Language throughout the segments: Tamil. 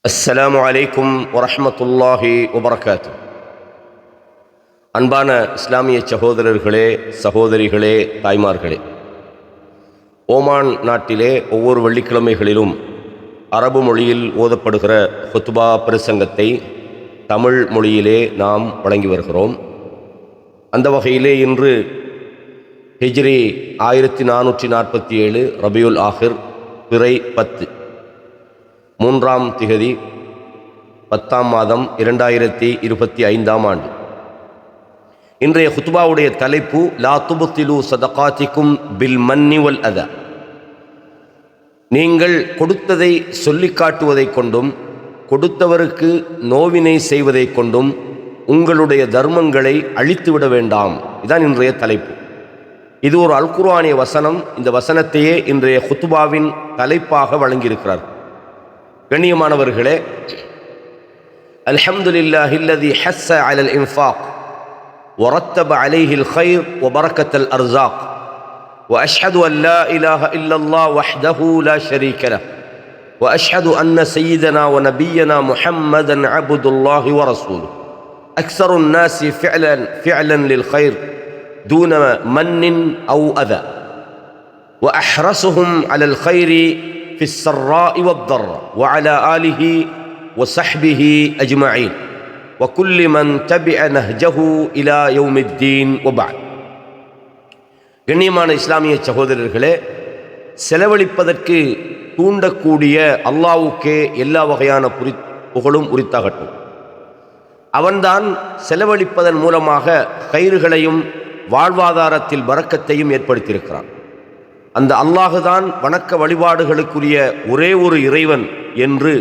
அஸ்ஸலாமு அலைக்கும் வரஹ்மத்துல்லாஹி வபரகாத்து. அன்பான இஸ்லாமிய சகோதரர்களே, சகோதரிகளே, தாய்மார்களே, ஓமான் நாட்டிலே ஒவ்வொரு வெள்ளிக்கிழமைகளிலும் அரபு மொழியில் ஓதப்படுகிற ஹுத்பா பிரசங்கத்தை தமிழ் மொழியிலே நாம் வழங்கி வருகிறோம். அந்த வகையிலே இன்று ஹிஜ்ரி 1447 ரபியுல் ஆஹிர் பிறை 10 3ஆம் திகதி 10ஆம் மாதம் 2025ஆம் ஆண்டு. இன்றைய ஹுத்பாவுடைய தலைப்பு லா துப்திலு சதகாத்திக்கும் பில் மன்னி வல் அதா. நீங்கள் கொடுத்ததை சொல்லி காட்டுவதை கொண்டும் கொடுத்தவருக்கு நோவினை செய்வதை கொண்டும் உங்களுடைய தர்மங்களை அழித்துவிட வேண்டாம். இதுதான் இன்றைய தலைப்பு. இது ஒரு அல் குர்ஆனிய வசனம். இந்த வசனத்தையே இன்றைய ஹுத்பாவின் தலைப்பாக வழங்கியிருக்கிறார். கண்ணியமானவர்களே, அல்ஹம்துலில்லாஹில்லதி ஹஸ்ஸ அலல் இன்ஃபாக் வரத்தப அலைஹில் கைர் வபரக்கத்தல் அர்ஸாக் வஅஷ்ஹது அன் லா இலாஹ இல்லல்லாஹ் வஹ்தஹு லா ஷரீக லஹ் வஅஷ்ஹது அன்ன சய்யிதனா வநபிய்யனா முஹம்மதன் அப்துல்லாஹி வரசூலுஹு அக்ஸருன் நாஸி ஃபிஅலன் லில் கைர் தூன மன்னின் அவ் அதா வஅஹ்ரஸுஹும் அலல் கைரி في السراء والضراء وعلى آله وصحبه أجمعين وكل من تبع نهجه إلى يوم الدين وبعد. கண்ணியமான இஸ்லாமிய சகோதரர்களே, செலவழிப்பதற்கு தூண்டக்கூடிய அல்லாஹ்வுக்கே எல்லா வகையான புகழும் உரித்தாகட்டும். அவன்தான் செலவழிப்பதன் மூலமாக கயிறுகளையும் வாழ்வாதாரத்தில் பரக்கத்தையும் ஏற்படுத்தியிருக்கிறான். அந்த அல்லாஹுதான் வணக்க வழிபாடுகளுக்குரிய ஒரே ஒரு இறைவன் என்று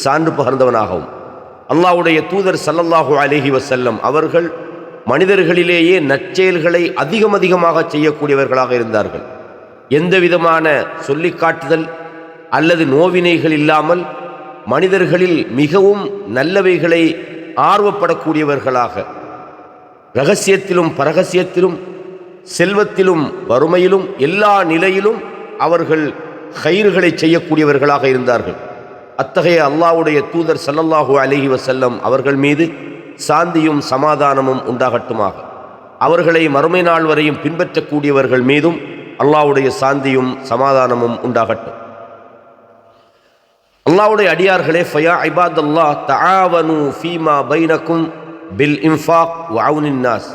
சான்று பகர்ந்தவனாகவும், அல்லாஹ்வுடைய தூதர் ஸல்லல்லாஹு அலைஹி வஸல்லம் அவர்கள் மனிதர்களிலேயே நற்செயல்களை அதிகமாக செய்யக்கூடியவர்களாக இருந்தார்கள். எந்த விதமான சொல்லி காட்டுதல் அல்லது நோவினைகள் இல்லாமல் மனிதர்களில் மிகவும் நல்லவைகளை ஆர்வப்படக்கூடியவர்களாக, இரகசியத்திலும் பரகசியத்திலும் செல்வத்திலும் வறுமையிலும் எல்லா நிலையிலும் அவர்கள் கைறுகளை செய்யக்கூடியவர்களாக இருந்தார்கள். அத்தகைய அல்லாஹ்வுடைய தூதர் ஸல்லல்லாஹு அலைஹி வஸல்லம் அவர்கள் மீது சாந்தியும் சமாதானமும் உண்டாகட்டுமாக. அவர்களை மறுமை நாள் வரையும் பின்பற்றக்கூடியவர்கள் மீதும் அல்லாஹ்வுடைய சாந்தியும் சமாதானமும் உண்டாகட்டும். அல்லாஹ்வுடைய அடியார்களே, ஃபயா இபாதல்லாஹ் தஆவனு ஃபீமா பைனக்கும் பில் இன்ஃபாக் வ அவுனின் நாஸ்.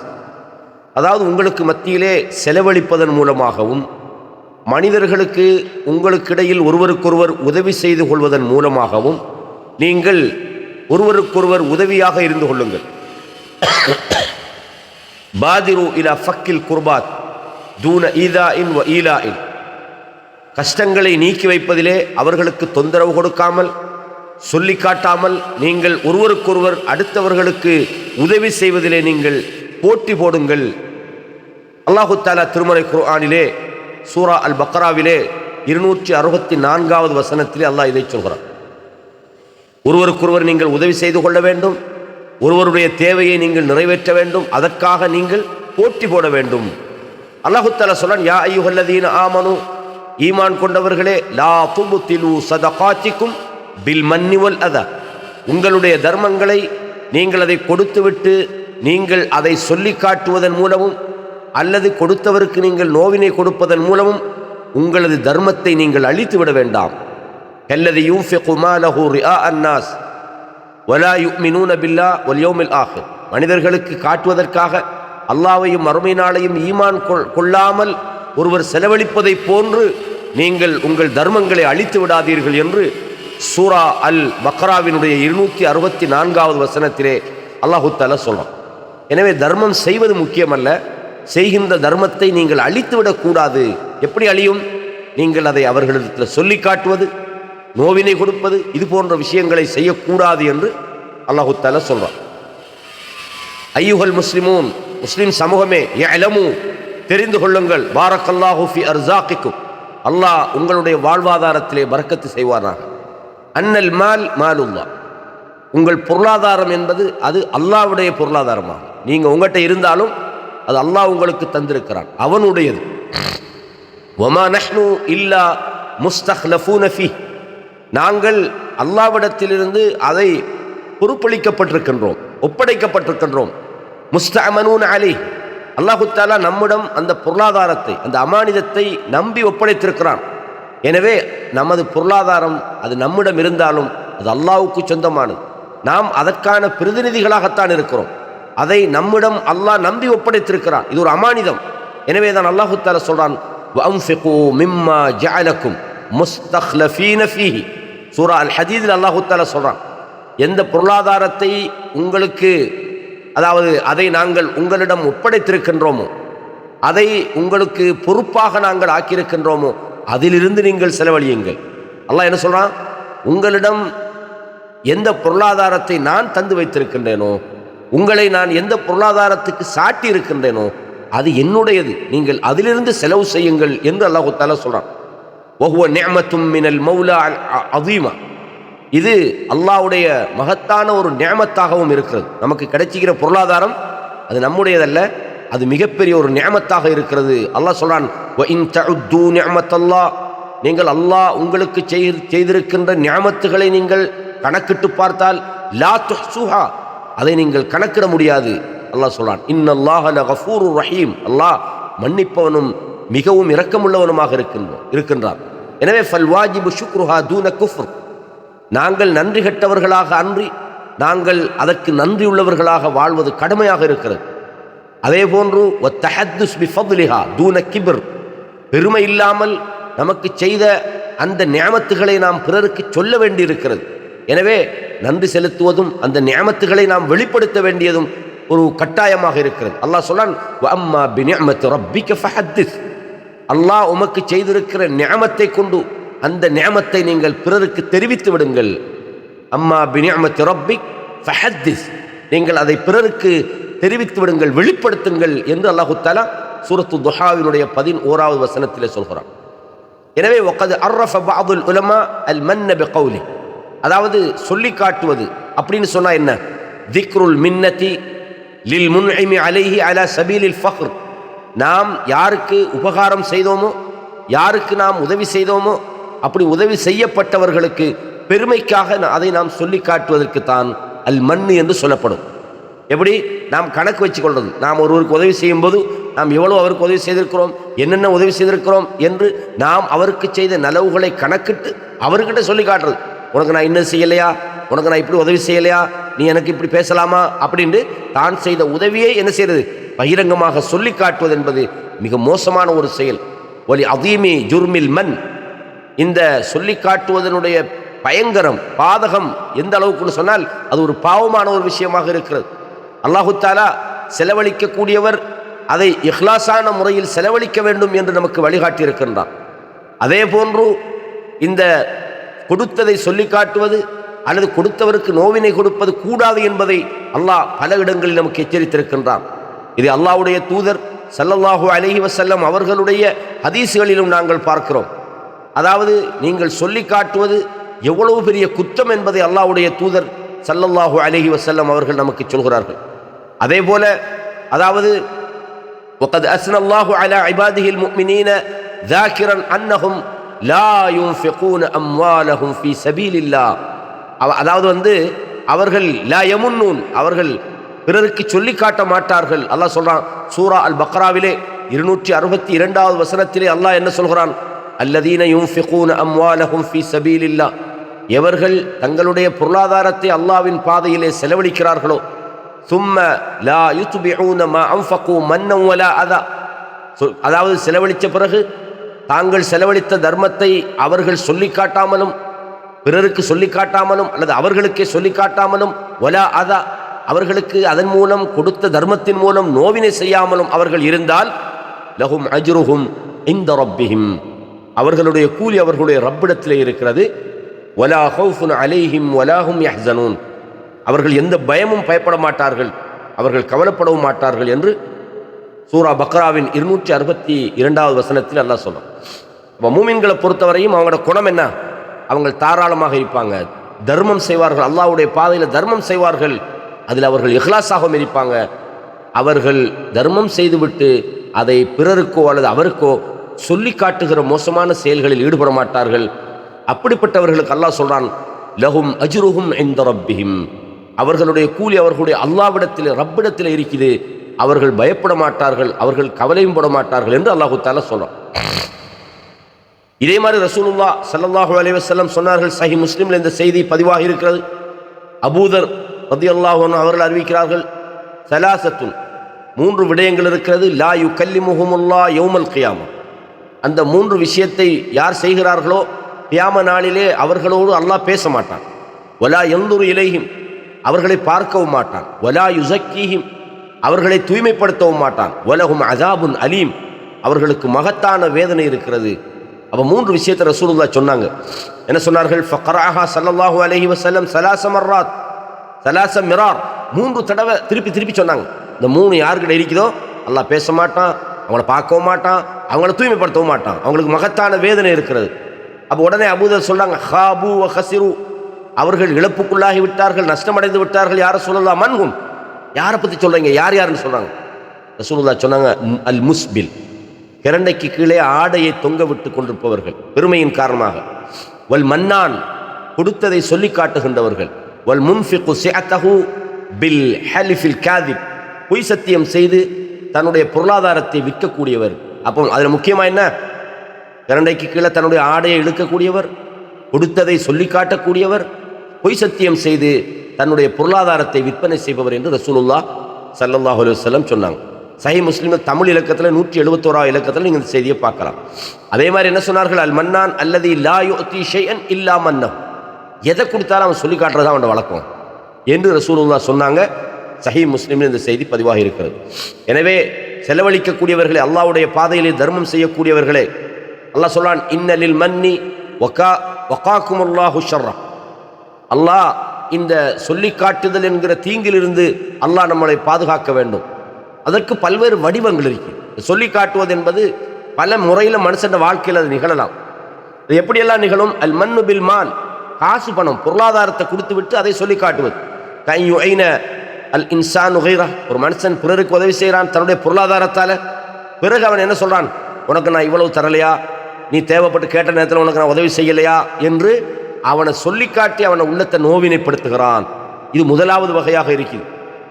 அதாவது உங்களுக்கு மத்தியிலே செலவழிப்பதன் மூலமாகவும் மனிதர்களுக்கு உங்களுக்கிடையில் ஒருவருக்கொருவர் உதவி செய்து கொள்வதன் மூலமாகவும் நீங்கள் ஒருவருக்கொருவர் உதவியாக இருந்து கொள்ளுங்கள். பாதிரு இலா ஃபக்கில் குர்பாத் தூன ஈதாஇன் வ ஈலாஇன். கஷ்டங்களை நீக்கி வைப்பதிலே அவர்களுக்கு தொந்தரவு கொடுக்காமல், சொல்லி காட்டாமல் நீங்கள் ஒருவருக்கொருவர் அடுத்தவர்களுக்கு உதவி செய்வதிலே நீங்கள் போட்டி போடுங்கள். அல்லாஹு தஆலா திருமறை குர்ஆனிலே சூரா அல் பக்ராவிலே 264வது வசனத்திலே அல்லாஹ் இதை சொல்கிறார். ஒருவருக்கொருவர் நீங்கள் உதவி செய்து கொள்ள வேண்டும், ஒருவருடைய தேவையை நீங்கள் நிறைவேற்ற வேண்டும், அதற்காக நீங்கள் போட்டி போட வேண்டும். அல்லாஹு தஆலா சொல்றான், யா அய்யுஹல்லதீன ஆமனு, ஈமான் கொண்டவர்களே, லா துப்திலு ஸதகாத்திக்கும் பில் மன்னி வல் அதா. உங்களுடைய தர்மங்களை நீங்கள் அதை கொடுத்துவிட்டு நீங்கள் அதை சொல்லி காட்டுவதன் மூலமும் அல்லது கொடுத்தவருக்கு நீங்கள் நோவினை கொடுப்பதன் மூலமும் உங்களது தர்மத்தை நீங்கள் அழித்து விட வேண்டாம். அல்லதி யூஃபிகு மாலஹு ரிஆ அன்னாஸ் வலா யுமினூன பில்லாஹ் வல் யௌமில் ஆஹிர். மனிதர்களுக்கு காட்டுவதற்காக அல்லாஹ்வையும் மறுமை நாளையும் ஈமான் கொள்ளாமல் ஒருவர் செலவழிப்பதை போன்று நீங்கள் உங்கள் தர்மங்களை அழித்து விடாதீர்கள் என்று சூரா அல் பக்ராவினுடைய 264வது வசனத்திலே அல்லாஹு தஆலா சொல்றான். எனவே தர்மம் செய்வது முக்கியமல்ல, செய்கின்ற தர்மத்தை நீங்கள் அழித்துவிடக்கூடாது. எப்படி அழியும்? நீங்கள் அதை அவர்களிடத்தில் சொல்லி காட்டுவது, நோவினை கொடுப்பது, இது போன்ற விஷயங்களை செய்யக்கூடாது என்று அல்லாஹு தஆலா சொல்றான். ஐயுஹல் முஸ்லிமூன், முஸ்லிம் சமூகமே, யஅலமு, தெரிந்து கொள்ளுங்கள், பாரக்கல்லாஹு ஃபி அர்ஸாகிக்கும், அல்லாஹ் உங்களுடைய வாழ்வாதாரத்திலே பரக்கத்து செய்வானாக. அன்னல் மால் மாலுல்லாஹ், உங்கள் பொருளாதாரம் என்பது அது அல்லாஹ்வுடைய பொருளாதாரமாகும். நீங்கள் உங்கள்கிட்ட இருந்தாலும் அது அல்லாஹ் உங்களுக்கு தந்திருக்கிறான், அவனுடையது. வமா நஹ்னு இல்லா முஸ்தக்லஃபூன ஃபீஹ், நாங்கள் அல்லாஹ்விடத்திலிருந்து அதை பொறுப்பளிக்கப்பட்டிருக்கின்றோம், ஒப்படைக்கப்பட்டிருக்கின்றோம். முஸ்தஅமனூன் அலைஹ், அல்லாஹு தஆலா நம்மிடம் அந்த பொருளாதாரத்தை, அந்த அமானிதத்தை நம்பி ஒப்படைத்திருக்கிறான். எனவே நமது பொருளாதாரம் அது நம்மிடம் இருந்தாலும் அது அல்லாஹ்வுக்கு சொந்தமானது. நாம் அதற்கான பிரதிநிதிகளாகத்தான் இருக்கிறோம். அதை நம்மிடம் அல்லாஹ் நம்பி ஒப்படைத்திருக்கிறான். இது ஒரு அமானிதம். எனவே தான் அல்லாஹு தஆலா சொல்றான், வஅன்ஃபிகு மிம்மா ஜஅலக்கும் முஸ்தக்லஃபீன ஃபீஹி. சூரா அல் ஹதீதில் அல்லாஹு தஆலா சொல்றான், எந்த பொருளாதாரத்தை உங்களுக்கு, அதாவது அதை நாங்கள் உங்களிடம் ஒப்படைத்திருக்கின்றோமோ, அதை உங்களுக்கு பொறுப்பாக நாங்கள் ஆக்கியிருக்கின்றோமோ, அதிலிருந்து நீங்கள் செலவழியுங்கள். அல்லாஹ் என்ன சொல்றான், உங்களிடம் எந்த பொருளாதாரத்தை நான் தந்து வைத்திருக்கின்றேனோ, உங்களை நான் எந்த பொருளாதாரத்துக்கு சாட்டி இருக்கின்றேனோ அது என்னுடையது, நீங்கள் அதிலிருந்து செலவு செய்யுங்கள் என்று அல்லாஹு தஆலா சொல்றான். வஹுவ நிஅமத்தும் மினல் மௌலா அஸீமா. இது அல்லாஹ்வுடைய மகத்தான ஒரு நிஅமத்தாகவும் இருக்கிறது. நமக்கு கிடைச்சிக்கிற பொருளாதாரம் அது நம்முடையதல்ல, அது மிகப்பெரிய ஒரு நிஅமத்தாக இருக்கிறது. அல்லாஹ் சொல்றான், வ இன் தஉது நிஅமத்தல்லாஹ், நீங்கள் அல்லாஹ் உங்களுக்கு செய்திருக்கின்ற நிஅமத்துகளை நீங்கள் கணக்கிட்டு பார்த்தால் லா துஹ்சுஹா, அதை நீங்கள் கணக்கிட முடியாது. அல்லாஹ் சொல்றான், இன்னல்லாஹ லகஃபூருர் ரஹீம், அல்லாஹ் மன்னிப்பவனும் மிகவும் இரக்கமுள்ளவனுமாக இருக்கின்றான். எனவே ஃபல் வாஜிபு ஷுக்ருஹா தூன குஃப்ர், நாங்கள் நன்றி கெட்டவர்களாக அன்றி நாங்கள் அதற்கு நன்றியுள்ளவர்களாக வாழ்வது கடமையாக இருக்கிறது. அதே போன்று வத்தஹத்துஸ் பிஃபத்லிஹா தூன கிப்ர், பெருமை இல்லாமல் நமக்கு செய்த அந்த நிஅமத்துகளை நாம் பிறருக்கு சொல்ல வேண்டியிருக்கிறது. எனவே நன்றி செலுத்துவதும் அந்த நிஅமத்துகளை நாம் வெளிப்படுத்த வேண்டியதும் ஒரு கட்டாயமாக இருக்கிறது. அல்லாஹ் சொல்றான், வ அம்மா பிநிஅமத்தி ரப்பிக ஃபஹத்திஸ், அல்லாஹ் உமக்கு செய்திருக்கிற நிஅமத்தை கொண்டு அந்த நிஅமத்தை நீங்கள் பிறருக்கு தெரிவித்து விடுங்கள். அம்மா பிநிஅமத்தி ரப்பிக் ஃபஹத்திஸ், நீங்கள் அதை பிறருக்கு தெரிவித்து விடுங்கள், வெளிப்படுத்துங்கள் என்று அல்லாஹு தஆலா சூரத்து துஹாவினுடைய 11வது வசனத்திலே சொல்கிறான். எனவே வகத் அர்ரஃப பஅதுல் உலமா அல் மன்ன பிகௌலி, அதாவது சொல்லி காட்டுவது அப்படின்னு சொன்னா என்ன, திக்ருல் மின்னதி லில் முன்இமி அலைஹி அலா சபீலில் ஃபக்ர், நாம் யாருக்கு உபகாரம் செய்தோமோ, யாருக்கு நாம் உதவி செய்தோமோ, அப்படி உதவி செய்யப்பட்டவர்களுக்கு பெருமைக்காக அதை நாம் சொல்லி காட்டுவதற்கு தான் அல் மன்னு என்று சொல்லப்படும். எப்படி நாம் கணக்கு வச்சு கொள்வது, நாம் ஒருவருக்கு உதவி செய்யும் போது நாம் எவ்வளோ அவருக்கு உதவி செய்திருக்கிறோம், என்னென்ன உதவி செய்திருக்கிறோம் என்று நாம் அவருக்கு செய்த நலவுகளை கணக்கிட்டு அவர்கிட்ட சொல்லி காட்டுறது. உனக்கு நான் இன்னும் செய்யலையா, உனக்கு நான் இப்படி உதவி செய்யலையா, நீ எனக்கு இப்படி பேசலாமா அப்படின்னு தான் செய்த உதவியை என்ன செய்யறது, பகிரங்கமாக சொல்லி காட்டுவது என்பது மிக மோசமான ஒரு செயல். ஒலி அதீமி ஜுர்மில் மன், இந்த சொல்லி காட்டுவதனுடைய பயங்கரம், பாதகம் எந்த அளவுக்குன்னு சொன்னால் அது ஒரு பாவமான ஒரு விஷயமாக இருக்கிறது. அல்லாஹு தஆலா செலவழிக்கக்கூடியவர் அதை இஹ்லாஸான முறையில் செலவழிக்க வேண்டும் என்று நமக்கு வழிகாட்டி இருக்கின்றான். அதே போன்று இந்த கொடுத்ததை சொல்லி காட்டுவது அல்லது கொடுத்தவருக்கு நோவினை கொடுப்பது கூடாது என்பதை அல்லாஹ் பல இடங்களில் நமக்கு எச்சரித்திருக்கின்றான். இது அல்லாஹ்வுடைய தூதர் ஸல்லல்லாஹு அலைஹி வஸல்லம் அவர்களுடைய ஹதீஸ்களிலும் நாங்கள் பார்க்கிறோம். அதாவது நீங்கள் சொல்லி காட்டுவது எவ்வளவு பெரிய குற்றம் என்பதை அல்லாஹ்வுடைய தூதர் ஸல்லல்லாஹு அலைஹி வஸல்லம் அவர்கள் நமக்கு சொல்கிறார்கள். அதே போல அதாவது وقد أثنى الله على عباده المؤمنين ذاكرا أنهم لا ينفقون أموالهم في سبيل الله, அதாவது அவர்கள் லா யமுன்னூன், அவர்கள் பிறருக்கு சொல்லி காட்ட மாட்டார்கள். அல்லாஹ் சொல்றான் சூரா அல் பக்ராவிலே 262வது வசனத்திலே அல்லாஹ் என்ன சொல்கிறான், அல்லதீன யுன்ஃபிகூன அம்வாலஹும் ஃபீ சபீலில்லாஹ், எவர்கள் தங்களுடைய பொருளாதாரத்தை அல்லாஹ்வின் பாதையிலே செலவழிக்கிறார்களோ, சும்ம லா யுத்பிஊன மா அன்ஃபகூ மன்னன் வலா அதா, அதாவது செலவழித்த பிறகு தாங்கள் செலவழித்த தர்மத்தை அவர்கள் சொல்லி காட்டாமலும், பிறருக்கு சொல்லி காட்டாமலும், அல்லது அவர்களுக்கே சொல்லி காட்டாமலும், வலா அதா, அவர்களுக்கு அதன் மூலம் கொடுத்த தர்மத்தின் மூலம் நோவினை செய்யாமலும் அவர்கள் இருந்தால், லஹும் அஜ்ருஹும் இன்த ரப்பிஹிம், அவர்களுடைய கூலி அவர்களுடைய ரப்பிடத்திலே இருக்கிறது. வலா ஹௌஃபுன் அலைஹிம் வலா ஹும் யஹ்ஸனூன், அவர்கள் எந்த பயமும் பயப்பட மாட்டார்கள், அவர்கள் கவலைப்படவும் மாட்டார்கள் என்று சூரா பக்ராவின் 262வது வசனத்தில் அல்லாஹ் சொல்றான். இப்போ மூமின்களை பொறுத்தவரையும் அவங்களோட குணம் என்ன, அவங்க தாராளமாக இருப்பாங்க, தர்மம் செய்வார்கள், அல்லாஹ்வுடைய பாதையில் தர்மம் செய்வார்கள், அதில் அவர்கள் இஹ்லாஸாகவும் இருப்பாங்க. அவர்கள் தர்மம் செய்துவிட்டு அதை பிறருக்கோ அல்லது அவருக்கோ சொல்லி காட்டுகிற மோசமான செயல்களில் ஈடுபட மாட்டார்கள். அப்படிப்பட்டவர்களுக்கு அல்லாஹ் சொல்றான், லஹும் அஜ்ருஹும் இன்த ரப்பிஹிம், அவர்களுடைய கூலி அவர்களுடைய அல்லாஹ்விடத்தில் ரப்பிடத்தில் இருக்குது, அவர்கள் பயப்பட மாட்டார்கள், அவர்கள் கவலையும் பட மாட்டார்கள் என்று அல்லாஹு தஆலா சொல்றான். இதே மாதிரி ரசூலுல்லாஹ் ஸல்லல்லாஹு அலைஹி வஸல்லம் சொன்னார்கள். சஹீஹ் முஸ்லிம்ல இந்த செய்தி பதிவாக இருக்கிறது. அபூதர் ரலியல்லாஹு அன்ஹு அவர்கள் அறிவிக்கிறார்கள், ஸலாஸத்துன், 3 விடயங்கள் இருக்கிறது, லா யுகல்லிமுஹுமுல்லாஹ் யௌமல் கியாமா, அந்த 3 விஷயத்தை யார் செய்கிறார்களோ கியாம நாளிலே அவர்களோடு அல்லாஹ் பேச மாட்டான். வலா யன்துரு இலைஹிம், அவர்களை பார்க்கவும் மாட்டான். வலா யுஸக்கீஹிம், அவர்களை தூய்மைப்படுத்தவும் மாட்டான். வலஹும் அஸாபுன் அலீம், அவர்களுக்கு மகத்தான வேதனை இருக்கிறது. அப்போ 3 விஷயத்தை ரசூலுல்லாஹ் சொன்னாங்க. என்ன சொன்னார்கள்? ஃபக்ரஹா ஸல்லல்லாஹு அலைஹி வஸல்லம் ஸலாஸ மர்ராத், ஸலாஸ மிரார், 3 தடவை திருப்பி திருப்பி சொன்னாங்க. இந்த 3 யாருக்கிட்ட இருக்குதோ அல்லாஹ் பேச மாட்டான், அவங்கள பார்க்கவும் மாட்டான், அவங்கள தூய்மைப்படுத்தவும் மாட்டான், அவங்களுக்கு மகத்தான வேதனை இருக்கிறது. அப்போ உடனே அபூதர் சொல்றாங்க, ஹாபு வ ஹஸிரு, அவர்கள் இழப்புக்குள்ளாகி விட்டார்கள், நஷ்டமடைந்து விட்டார்கள். யார சொல்லலாம்? மன்ஹும், யாரை பற்றி சொல்றீங்க? யார் யாருன்னு சொல்றாங்க? ரசூலுல்லாஹ் சொன்னாங்க, அல் முஸ்பில், கிரண்டைக்கு கீழே ஆடையை தொங்க விட்டு கொண்டிருப்பவர்கள் பெருமையின் காரணமாக. வல் மன்னான், கொடுத்ததை சொல்லி காட்டுகின்றவர்கள். வல் முன்ஃபிகு சிஅத்தஹு பில் ஹலிஃபில் காதிப், பொய் சத்தியம் செய்து தன்னுடைய பொருளாதாரத்தை விற்கக்கூடியவர். அப்போ அதில் முக்கியமாக என்ன? கிரண்டைக்கு கீழே தன்னுடைய ஆடையை இழுக்கக்கூடியவர், கொடுத்ததை சொல்லி காட்டக்கூடியவர், பொய் சத்தியம் செய்து தன்னுடைய பொருளாதாரத்தை விற்பனை செய்பவர் என்று ரசூலுல்லாஹ் ஸல்லல்லாஹு அலைஹி வஸல்லம் சொன்னாங்க. சஹீஹ் முஸ்லிம் தமிழ் இலக்கத்தில் 171 இலக்கத்தில் நீங்கள் இந்த செய்தியை பார்க்கலாம். அதே மாதிரி என்ன சொன்னார்கள்? அல் மன்னான் அல்லதி லா யுஅதி ஷைஅன் இல்லா மன்னஹு, எதை கொடுத்தாலும் அவன் சொல்லி காட்டுறதா அவனோட வழக்கம் என்று ரசூலுல்லாஹ் சொன்னாங்க. சஹீஹ் முஸ்லிமில் இந்த செய்தி பதிவாக இருக்கிறது. எனவே செலவழிக்கக்கூடியவர்களே, அல்லாஹ்வுடைய பாதையிலே தர்மம் செய்யக்கூடியவர்களே, அல்லாஹ் சொல்றான், இன்னலில் மன்னி வகாக்குமுல்லாஹு ஷர்ர, அல்லாஹ் இந்த சொல்லி காட்டுதல் என்கிற தீங்கிலிருந்து அல்லாஹ் நம்மளை பாதுகாக்க வேண்டும். அதற்கு பல்வேறு வடிவங்கள் இருக்கு. சொல்லி காட்டுவது என்பது பல முறையில் மனுஷன் வாழ்க்கையில் அது நிகழலாம். அது எப்படியெல்லாம் நிகழும்? அல் மன்னு பில் மால், காசு பணம் பொருளாதாரத்தை கொடுத்து விட்டு அதை சொல்லி காட்டுவது. கையுஐன அல் இன்சானு கைரா, ஒரு மனுஷன் பிறருக்கு உதவி செய்கிறான் தன்னுடைய பொருளாதாரத்தால். பிறகு அவன் என்ன சொல்றான்? உனக்கு நான் இவ்வளவு தரலையா, நீ தேவைப்பட்டு கேட்ட நேரத்தில் உனக்கு நான் உதவி செய்யலையா என்று அவனை சொல்லி காட்டி அவனை உள்ளத்தை நோவினைப்படுத்துகிறான். இது முதலாவது வகையாக இருக்குது.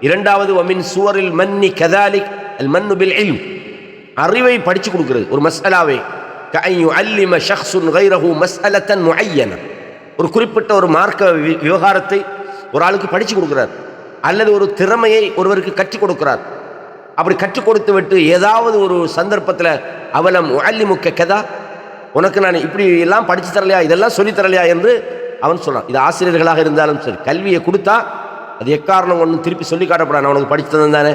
இரண்டாவது, வமின் சுவரில் மன்னி கதாலிக் அல் மன்னு பில் இல்ம், அறிவை படித்து கொடுக்கிறது. ஒரு மஸ்அலாவை கஅய்யு அல்லிம ஷக்ஸுன் கைரஹு மஸ்அலத்தன் முஅய்யன, ஒரு குறிப்பிட்ட ஒரு மார்க்க விவகாரத்தை ஒரு ஆளுக்கு படித்து கொடுக்கிறார், அல்லது ஒரு திறமையை ஒருவருக்கு கற்றுக் கொடுக்கிறார். அப்படி கற்றுக் கொடுத்து விட்டு ஏதாவது ஒரு சந்தர்ப்பத்தில் அவலம் அல்லிமுக்க கதா, உனக்கு நான் இப்படி எல்லாம் படித்து தரலையா, இதெல்லாம் சொல்லி தரலையா என்று அவன் சொல்கிறான். இது ஆசிரியர்களாக இருந்தாலும் சரி, கல்வியை கொடுத்தா அது எக்காரணம் ஒன்றும் திருப்பி சொல்லி காட்டப்படாது. நான் உனக்கு படித்து தந்தேன் தானே,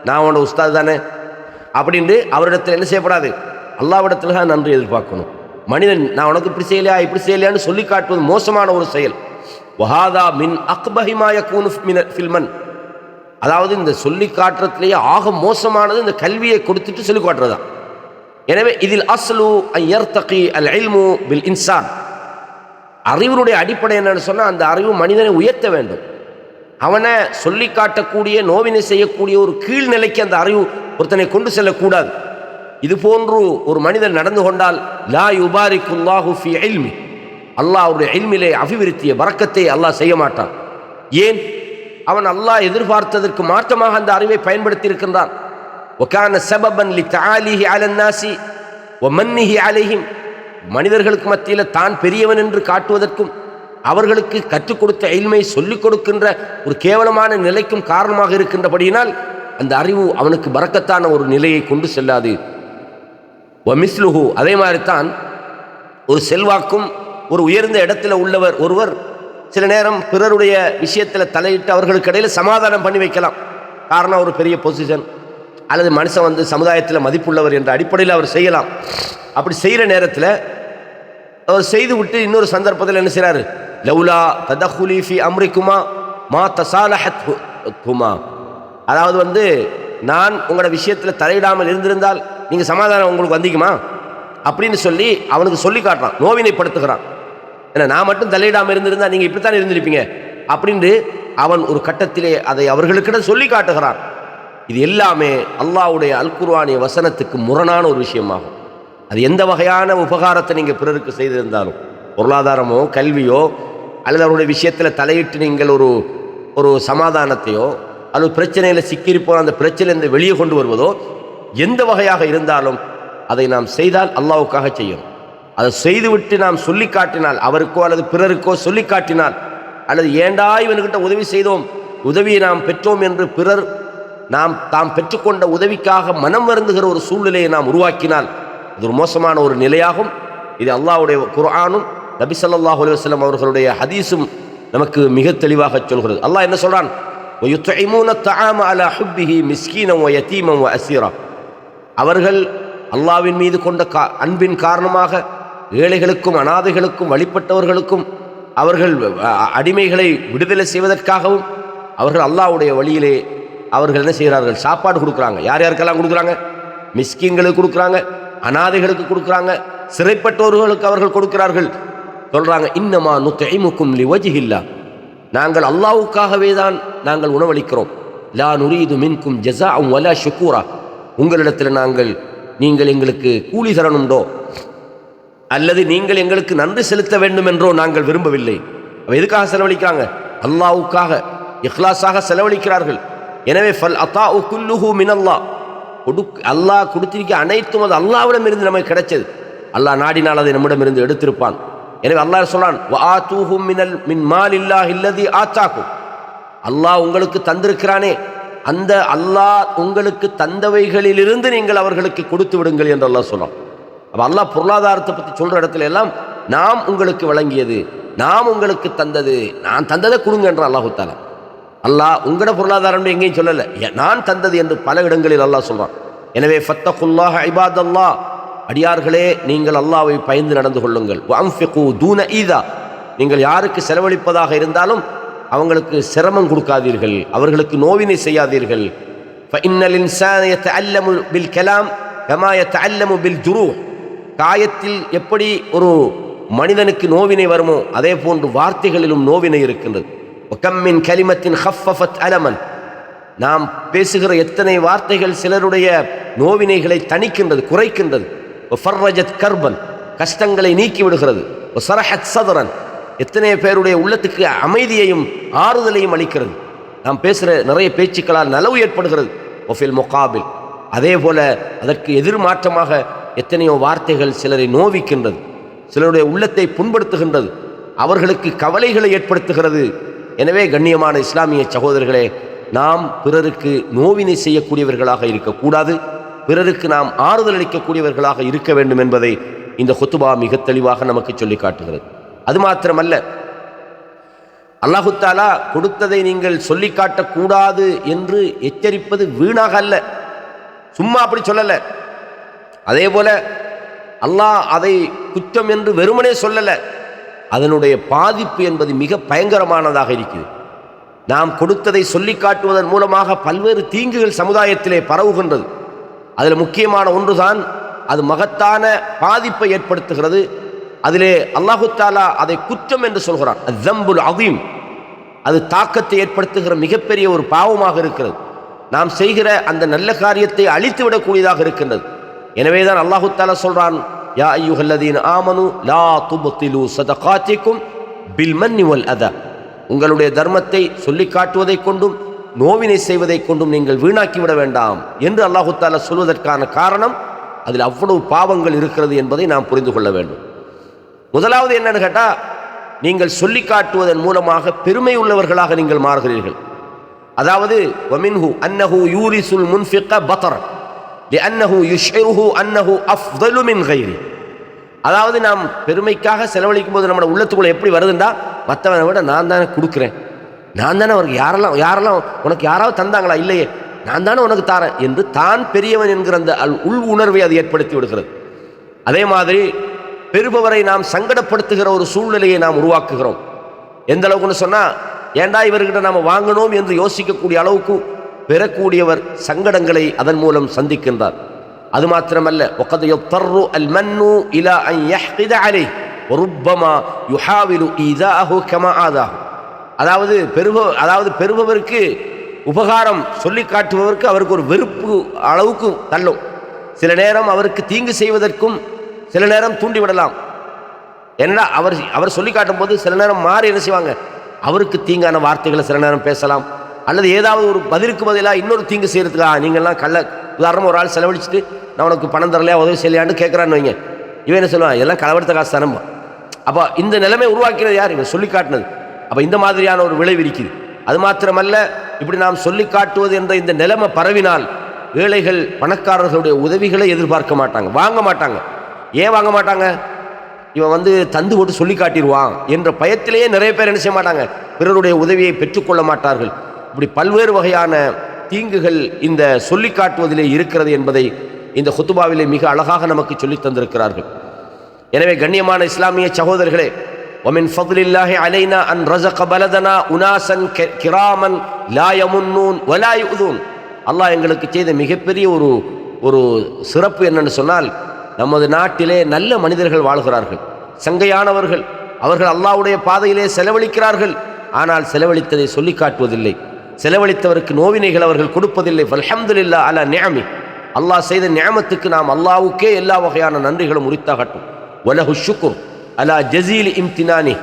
நான் உன்னோட உஸ்தாது தானே அப்படின்ட்டு அவரிடத்தில் என்ன செய்யப்படாது? அல்லாஹ்விடத்தில் தான் நன்றி எதிர்பார்க்கணும். மனிதன் நான் உனக்கு இப்படி செய்யலையா இப்படி செய்யலையான்னு சொல்லி காட்டுவது மோசமான ஒரு செயல். வஹாதா மின் அக்பஹி மா யகூனு ஃபில் மன், அதாவது இந்த சொல்லி காட்டுறதுலேயே ஆக மோசமானது இந்த கல்வியை கொடுத்துட்டு சொல்லி காட்டுறது தான். எனவே இதில் அஸ்லு அன் யர்தகி அல் இல்மு பில் இன்சான், அறிவினுடைய அடிப்படை என்னன்னு சொன்னால் அந்த அறிவு மனிதனை உயர்த்த வேண்டும். அவனை சொல்லி காட்டக்கூடிய நோவினை செய்யக்கூடிய ஒரு கீழ்நிலைக்கு அந்த அறிவு ஒருத்தனை கொண்டு செல்லக்கூடாது. இது போன்று ஒரு மனிதன் நடந்து கொண்டால் லா யுபாரிக்குல்லாஹு ஃபி இல்மி, அல்லாஹ் அவருடைய இல்மிலே அபிவிருத்திய பரக்கத்தை அல்லாஹ் செய்ய மாட்டான். ஏன்? அவன் அல்லாஹ் எதிர்பார்த்ததற்கு மாற்றமாக அந்த அறிவை பயன்படுத்தி இருக்கின்றான். வகான சபபன் லிதஆலிஹி அலன் நாசி வமன்னிஹி அலைஹிம், மனிதர்களுக்கு மத்தியில் தான் பெரியவன் என்று காட்டுவதற்கும் அவர்களுக்கு கற்றுக் கொடுத்த இல்மை சொல்லிக் கொடுக்கின்ற ஒரு கேவலமான நிலைக்கும் காரணமாக இருக்கின்றபடியினால் அந்த அறிவு அவனுக்கு பரக்கத்தான ஒரு நிலையை கொண்டு செல்லாது. வமிஸ்லுஹு, அதே மாதிரித்தான் ஒரு செல்வாக்கும் ஒரு உயர்ந்த இடத்துல உள்ளவர் ஒருவர் சில நேரம் பிறருடைய விஷயத்தில் தலையிட்டு அவர்களுக்கு இடையில் சமாதானம் பண்ணி வைக்கலாம். காரணம் ஒரு பெரிய பொசிஷன், அல்லது மனுஷன் சமுதாயத்தில் மதிப்புள்ளவர் என்ற அடிப்படையில் அவர் செய்யலாம். அப்படி செய்கிற நேரத்தில் அவர் செய்து விட்டு இன்னொரு சந்தர்ப்பத்தில் என்ன செய்கிறாரு? லவுலா ததஹுலி ஃபி அம்ரிக்குமா மா தசாலஹத்ஹுமா, அதாவது நான் உங்களோட விஷயத்தில் தலையிடாமல் இருந்திருந்தால் நீங்கள் சமாதானம் உங்களுக்கு வந்திக்குமா அப்படின்னு சொல்லி அவனுக்கு சொல்லி காட்டுறான், நோவினைப்படுத்துகிறான். ஏன்னா நான் மட்டும் தலையிடாமல் இருந்திருந்தால் நீங்கள் இப்படித்தான் இருந்திருப்பீங்க அப்படின்ட்டு அவன் ஒரு கட்டத்திலே அதை அவர்களுக்கிட்ட சொல்லி காட்டுகிறான். இது எல்லாமே அல்லாஹ்வுடைய அல் குர்ஆனிய வசனத்துக்கு முரணான ஒரு விஷயமாகும். அது எந்த வகையான உபகாரத்தை நீங்கள் பிறருக்கு செய்திருந்தாலும் பொருளாதாரமோ கல்வியோ அல்லது அவருடைய விஷயத்தில் தலையிட்டு நீங்கள் ஒரு சமாதானத்தையோ அல்லது பிரச்சனையில் சிக்கியிருப்போம் அந்த பிரச்சனையிலிருந்து வெளியே கொண்டு வருவதோ எந்த வகையாக இருந்தாலும் அதை நாம் செய்தால் அல்லாஹ்வுக்காக செய்யணும். அதை செய்துவிட்டு நாம் சொல்லி காட்டினால், அவருக்கோ அல்லது பிறருக்கோ சொல்லி காட்டினால், அல்லது ஏண்டா இவனுக்கிட்ட உதவி செய்தோம், உதவியை நாம் பெற்றோம் என்று பிறர் தாம் பெற்றுக்கொண்ட உதவிக்காக மனம் வருந்துகிற ஒரு சூழ்நிலையை நாம் உருவாக்கினால் அது ஒரு மோசமான ஒரு நிலையாகும். இது அல்லாஹ்வுடைய குர்ஆனும் நபி ஸல்லல்லாஹு அலைஹி வஸல்லம் அவர்களுடைய ஹதீஸும் நமக்கு மிக தெளிவாக சொல்கிறது. அல்லாஹ் என்ன சொல்றான்? وَيُطْعِمُونَ الطَّعَامَ عَلَى حُبِّهِ مِسْكِينًا وَيَتِيمًا وَأَسِيرًا. அவர்கள் அல்லாஹ்வின் மீது கொண்ட அன்பின் காரணமாக ஏழைகளுக்கும் அனாதைகளுக்கும் வழிபட்டவர்களுக்கும் அவர்கள் அடிமைகளை விடுதலை செய்வதற்காகவும் அவர்கள் அல்லாஹ்வுடைய வழியிலே அவர்கள் என்ன செய்கிறார்கள்? சாப்பாடு கொடுக்குறாங்க. யார் யாருக்கெல்லாம் கொடுக்குறாங்க? மிஸ்கீன்களுக்கு கொடுக்குறாங்க, அனாதைகளுக்கு கொடுக்குறாங்க, சிறைப்பட்டவர்களுக்கு அவர்கள் கொடுக்கிறார்கள். சொல்றாங்க, இன்னமா நுத்இமுக்கும் லிவஜ்ஹில்லாஹ், நாங்கள் அல்லாஹ்வுக்காகவே தான் நாங்கள் உணவளிக்கிறோம். லா நுரீது மின்கும் ஜஸாஅன் வலா ஷுக்கூரா, உங்களிடத்தில் நீங்கள் எங்களுக்கு கூலி தரணுண்டோ அல்லது நீங்கள் எங்களுக்கு நன்றி செலுத்த வேண்டும் என்றோ நாங்கள் விரும்பவில்லை. எதுக்காக செலவழிக்கிறாங்க? அல்லாஹ்வுக்காக இஹ்லாஸாக செலவழிக்கிறார்கள். எனவே ஃபல் அத்தாஉ குல்லுஹு மினல்லாஹ், அல்லாஹ் கொடுத்திருக்க அனைத்தும் அது அல்லாஹ்விடமிருந்து நமக்கு கிடைச்சது. அல்லாஹ் நாடினால் அதை நம்மிடமிருந்து எடுத்திருப்பான். எனவே அல்லாஹ் சொல்றான், வஆதூஹும் மின் மாலில்லாஹி அல்லதி ஆதாக்கும், அல்லாஹ் உங்களுக்கு தந்திருக்கிறானே அந்த அல்லாஹ் உங்களுக்கு தந்தவைகளிலிருந்து நீங்கள் அவர்களுக்கு கொடுத்து விடுங்கள் என்று அல்லாஹ் சொல்றான். அப்போ அல்லாஹ் பொருளாதாரத்தை பற்றி சொல்ற இடத்துல எல்லாம் நாம் உங்களுக்கு வழங்கியது, நாம் உங்களுக்கு தந்தது, நான் தந்ததை கொடுங்க என்ற அல்லாஹு தஆலா. அல்லாஹ் உங்களோட பொருளாதாரம் எங்கேயும் சொல்லலை, நான் தந்தது என்று பல இடங்களில் அல்லாஹ் சொல்றான். எனவே ஃபத்தகுல்லாஹ இபாதல்லாஹ், அடியார்களே நீங்கள் அல்லாஹ்வை பயந்து நடந்து கொள்ளுங்கள். வஅன்ஃபிகு தூன ஈதா, நீங்கள் யாருக்கு செலவழிப்பதாக இருந்தாலும் அவங்களுக்கு சிரமம் கொடுக்காதீர்கள், அவர்களுக்கு நோவினை செய்யாதீர்கள். ஃபஇன்னல் இன்சான யதஅல்லமு பில் கலாம் கமா யதஅல்லமு பில் ஜுரூஹ், காயத்தில் எப்படி ஒரு மனிதனுக்கு நோவினை வருமோ அதே போன்று வார்த்தைகளிலும் நோவினை இருக்கின்றது. வகம் மின் கலிமத்தின் ஹஃபஃபத் அலமன், நாம் பேசுகிற எத்தனை வார்த்தைகள் சிலருடைய நோவினைகளை தணிக்கின்றது, குறைக்கின்றது. ஃபர்ரஜத் கர்பன், கஷ்டங்களை நீக்கி விடுகிறது. சரஹத் சதரன், எத்தனை பேருடைய உள்ளத்துக்கு அமைதியையும் ஆறுதலையும் அளிக்கிறது. நாம் பேசுகிற நிறைய பேச்சுக்களால் நலவு ஏற்படுகிறது. ஒஃபில் முகாபில், அதே போல அதற்கு எதிர்மாற்றமாக எத்தனையோ வார்த்தைகள் சிலரை நோவிக்கின்றது, சிலருடைய உள்ளத்தை புண்படுத்துகின்றது, அவர்களுக்கு கவலைகளை ஏற்படுத்துகிறது. எனவே கண்ணியமான இஸ்லாமிய சகோதரர்களே, நாம் பிறருக்கு நோவினை செய்யக்கூடியவர்களாக இருக்கக்கூடாது, பிறருக்கு நாம் ஆறுதல் அளிக்கக்கூடியவர்களாக இருக்க வேண்டும் என்பதை இந்த குத்துபா மிக தெளிவாக நமக்கு சொல்லி காட்டுகிறது. அது மாத்திரமல்ல, அல்லாஹு தஆலா கொடுத்ததை நீங்கள் சொல்லி காட்டக்கூடாது என்று எச்சரிப்பது வீணாக அல்ல, சும்மா அப்படி சொல்லலை. அதே போல அல்லாஹ் அதை குற்றம் என்று வெறுமனே சொல்லலை, அதனுடைய பாதிப்பு என்பது மிக பயங்கரமானதாக இருக்குது. நாம் கொடுத்ததை சொல்லி காட்டுவதன் மூலமாக பல்வேறு தீங்குகள் சமுதாயத்திலே பரவுகின்றது. அதில் முக்கியமான ஒன்றுதான் அது மகத்தான பாதிப்பை ஏற்படுத்துகிறது. அதிலே அல்லாஹு தஆலா அதை குற்றம் என்று சொல்கிறான். அஸ்ஸம்புல் அதீம், அது தாக்கத்தை ஏற்படுத்துகிற மிகப்பெரிய ஒரு பாவமாக இருக்கிறது. நாம் செய்கிற அந்த நல்ல காரியத்தை அழித்து விடக்கூடியதாக இருக்கின்றது. எனவே தான் அல்லாஹு தஆலா சொல்றான், யா அய்யுஹல்லதீன ஆமனு லா துப்திலு ஸதகாத்திக்கும் பில் மன்னி வல் அதா, உங்களுடைய தர்மத்தை சொல்லி காட்டுவதை கொண்டும் நோவினை செய்வதை கொண்டும் நீங்கள் வீணாக்கி விட வேண்டாம் என்று அல்லாஹு தஆலா சொல்வதற்கான காரணம் அதில் அவ்வளவு பாவங்கள் இருக்கிறது என்பதை நாம் புரிந்து கொள்ள வேண்டும். முதலாவது என்னன்னு கேட்டால், நீங்கள் சொல்லி காட்டுவதன் மூலமாக பெருமை உள்ளவர்களாக நீங்கள் மாறுகிறீர்கள். அதாவது வமின்ஹு அன்னஹு யூரிசுல் முன்ஃபிக பத்ர லிஅன்னஹு யுஷ்இருஹு அன்னஹு அஃதலு மின் கைரி, அதாவது நாம் பெருமைக்காக செலவழிக்கும் போது நம்ம உள்ளத்துக்குள்ள எப்படி வருதுண்டா, மற்றவனை விட நான் தானே கொடுக்குறேன், நான் தானே அவருக்கு யாரெல்லாம் உனக்கு யாராவது தந்தாங்களா, இல்லையே, நான் தானே உனக்கு தாரேன் என்று தான் பெரியவன் என்கிற அந்த உள் உணர்வை அது ஏற்படுத்தி விடுகிறது. அதே மாதிரி பெறுபவரை நாம் சங்கடப்படுத்துகிற ஒரு சூழ்நிலையை நாம் உருவாக்குகிறோம். எந்த அளவுக்குன்னு சொன்னால், ஏண்டா இவர்கிட்ட நாம் வாங்கணும் என்று யோசிக்கக்கூடிய அளவுக்கு பெறக்கூடியவர் சங்கடங்களை அதன் மூலம் சந்திக்கின்றார். அது மாத்திரமல்ல, وَقَدْ يَضْطَرُّ الْمَنُّ إِلَىٰ أَنْ يَحْقِدَ عَلَيْهِ وَرُبَّمَا يُحَاوِلُ إِيذَاءَهُ كَمَا آذَاهُ, அதாவது பெறுபவருக்கு உபகாரம் சொல்லி காட்டுபவருக்கு அவருக்கு ஒரு வெறுப்பு அளவுக்கு தள்ளும். சில நேரம் அவருக்கு தீங்கு செய்வதற்கும் சில நேரம் தூண்டிவிடலாம். ஏன்னா அவர் சொல்லி காட்டும் போது சில நேரம் மாறி என்ன செய்வாங்க, அவருக்கு தீங்கான வார்த்தைகளை சில நேரம் பேசலாம், அல்லது ஏதாவது ஒரு பதிலுக்கு பதிலாக இன்னொரு தீங்கு செய்யறதுக்கா நீங்கள்லாம் உதாரணம் ஒரு ஆள் செலவழிச்சுட்டு நான் உனக்கு பணம் தரலையா உதவி செய்யலையான்னு கேட்குறான்னு வைங்க, இவன் என்ன சொல்லுவான், எல்லாம் களவெடுத்த காசு தானே. அப்போ இந்த நிலைமை உருவாக்கினது யார்? இவன் சொல்லி காட்டினது. அப்போ இந்த மாதிரியான ஒரு விளைவு இருக்குது. அது மாத்திரமல்ல, இப்படி நாம் சொல்லி காட்டுவது என்ற இந்த நிலைமை பரவினால் ஏழைகள் பணக்காரர்களுடைய உதவிகளை எதிர்பார்க்க மாட்டாங்க, வாங்க மாட்டாங்க. ஏன் வாங்க மாட்டாங்க? இவன் தந்து போட்டு சொல்லி காட்டிடுவான் என்ற பயத்திலேயே நிறைய பேர் என்ன செய்ய மாட்டாங்க, பிறருடைய உதவியை பெற்றுக்கொள்ள மாட்டார்கள். இப்படி பல்வேறு வகையான தீங்குகள் இந்த சொல்லி காட்டுவதிலே இருக்கிறது என்பதை இந்த ஹுத்துபாவிலே மிக அழகாக நமக்கு சொல்லி தந்திருக்கிறார்கள். எனவே கண்ணியமான இஸ்லாமிய சகோதரர்களே, ومن فضل الله علينا أن رزق بلدنا أناسا كراما لا يمنون ولا يؤذون. அல்லாஹ் எங்களுக்கு செய்த மிகப்பெரிய ஒரு சிறப்பு என்னன்னு சொன்னால், நமது நாட்டிலே நல்ல மனிதர்கள் வாழ்கிறார்கள், சங்கையானவர்கள். அவர்கள் அல்லாஹ்வுடைய பாதையிலே செலவழிக்கிறார்கள். ஆனால் செலவழித்ததை சொல்லி காட்டுவதில்லை, செலவழித்தவருக்கு நோவினைகள் அவர்கள் கொடுப்பதில்லை. அல்ஹம்துலில்லாஹ் அலா நிஅமி, அல்லாஹ் செய்த நிஅமத்துக்கு நாம் அல்லாஹ்வுக்கே எல்லா வகையான நன்றிகளும் உரித்தாகட்டும். வலஹு ஷுக்ர் அலா ஜஸீல் இம்தினானி,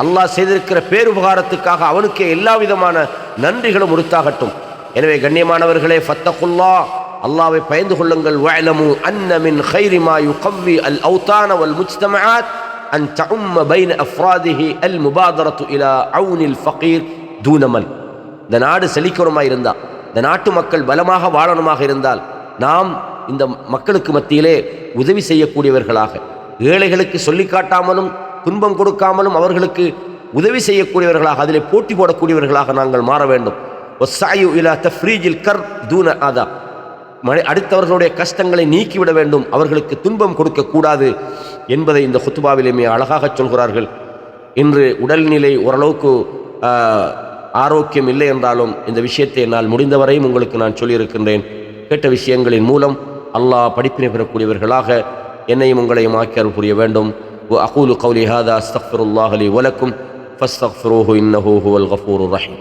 அல்லாஹ் செய்திருக்கிற பேருபகாரத்துக்காக அவனுக்கே எல்லா விதமான நன்றிகளும் உரித்தாகட்டும். எனவே கண்ணியமானவர்களே, ஃபத்தகுல்லாஹ், அல்லாஹ்வை பயந்து கொள்ளுங்கள். வஅலமு அன்ன மின் கைரி மா யுகவ்வி அல் அவ்தான வல் முஜ்தமஆத் அன் தஉம்ம பைன அஃப்ராதிஹி அல் முபாதரத்து இலா அவுனில் ஃபகீர் தூனமன். இந்த நாடு செழிக்கணுமாக இருந்தால், இந்த நாட்டு மக்கள் பலமாக வாழணுமாக இருந்தால், நாம் இந்த மக்களுக்கு மத்தியிலே உதவி செய்யக்கூடியவர்களாக, ஏழைகளுக்கு சொல்லி காட்டாமலும் துன்பம் கொடுக்காமலும் அவர்களுக்கு உதவி செய்யக்கூடியவர்களாக, அதிலே போட்டி போடக்கூடியவர்களாக நாங்கள் மாற வேண்டும். வஸ்ஸஅயு இலா தஃப்ரீஜில் கர்ப் தூன அதா, அடுத்தவர்களுடைய கஷ்டங்களை நீக்கிவிட வேண்டும், அவர்களுக்கு துன்பம் கொடுக்கக்கூடாது என்பதை இந்த ஹுத்பாவிலே அழகாக சொல்கிறார்கள். இன்று உடல்நிலை ஓரளவுக்கு ஆரோக்கியம் இல்லை என்றாலும் இந்த விஷயத்தை என்னால் முடிந்தவரையும் உங்களுக்கு நான் சொல்லியிருக்கின்றேன். கேட்ட விஷயங்களின் மூலம் அல்லாஹ் படிப்பினை பெறக்கூடியவர்களாக என்னையும் உங்களையும் ஆக்கி அருள் புரிய வேண்டும். وأقول قولي هذا أستغفر الله لي ولكم فاستغفروه إنه هو الغفور الرحيم.